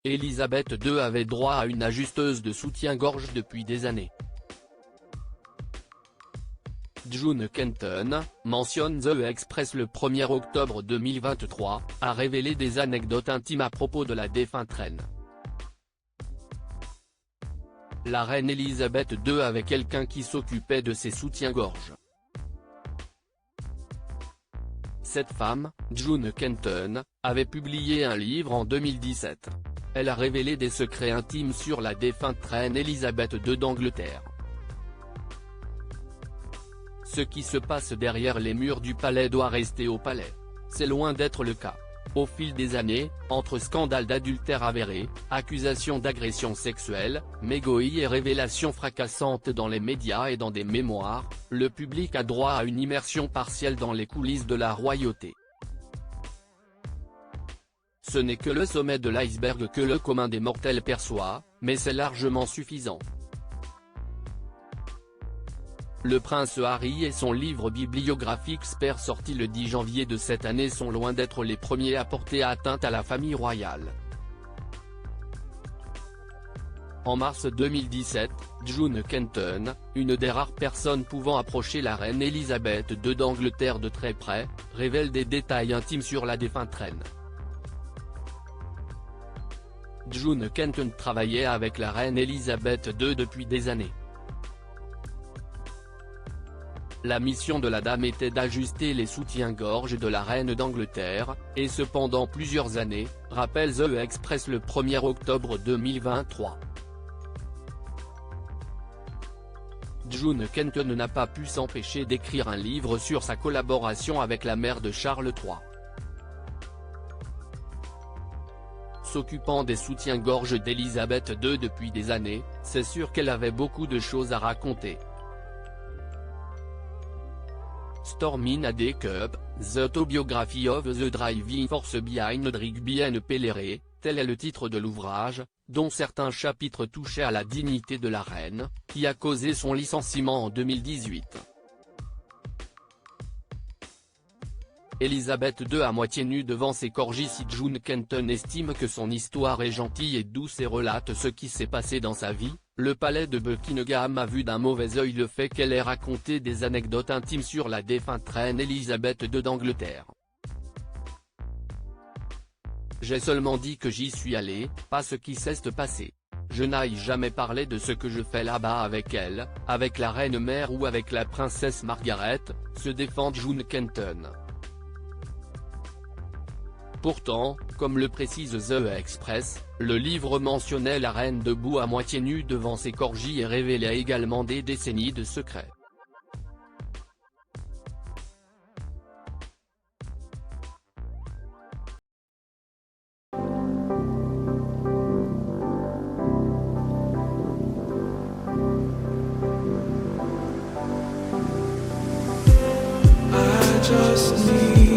Élisabeth II avait droit à une ajusteuse de soutien-gorge depuis des années. June Kenton, mentionne The Express le 1er octobre 2023, a révélé des anecdotes intimes à propos de la défunte reine. La reine Élisabeth II avait quelqu'un qui s'occupait de ses soutiens-gorge. Cette femme, June Kenton, avait publié un livre en 2017. Elle a révélé des secrets intimes sur la défunte reine Élisabeth II d'Angleterre. Ce qui se passe derrière les murs du palais doit rester au palais. C'est loin d'être le cas. Au fil des années, entre scandales d'adultère avérés, accusations d'agression sexuelle, mégots et révélations fracassantes dans les médias et dans des mémoires, le public a droit à une immersion partielle dans les coulisses de la royauté. Ce n'est que le sommet de l'iceberg que le commun des mortels perçoit, mais c'est largement suffisant. Le prince Harry et son livre bibliographique Spare sorti le 10 janvier de cette année sont loin d'être les premiers à porter atteinte à la famille royale. En mars 2017, June Kenton, une des rares personnes pouvant approcher la reine Élisabeth II d'Angleterre de très près, révèle des détails intimes sur la défunte reine. June Kenton travaillait avec la reine Élisabeth II depuis des années. La mission de la dame était d'ajuster les soutiens-gorge de la reine d'Angleterre, et ce pendant plusieurs années, rappelle The Express le 1er octobre 2023. June Kenton n'a pas pu s'empêcher d'écrire un livre sur sa collaboration avec la mère de Charles III. S'occupant des soutiens-gorge d'Élisabeth II depuis des années, c'est sûr qu'elle avait beaucoup de choses à raconter. Stormin a des Cup, The Autobiography of the Driving Force Behind Rigby and Pellery, tel est le titre de l'ouvrage, dont certains chapitres touchaient à la dignité de la reine, qui a causé son licenciement en 2018. Élisabeth II à moitié nue devant ses corgis. Si June Kenton estime que son histoire est gentille et douce et relate ce qui s'est passé dans sa vie, le palais de Buckingham a vu d'un mauvais œil le fait qu'elle ait raconté des anecdotes intimes sur la défunte reine Élisabeth II d'Angleterre. J'ai seulement dit que j'y suis allé, pas ce qui s'est passé. Je n'ai jamais parlé de ce que je fais là-bas avec elle, avec la reine mère ou avec la princesse Margaret, se défend June Kenton. Pourtant, comme le précise The Express, le livre mentionnait la reine debout à moitié nue devant ses corgis et révélait également des décennies de secrets. I just need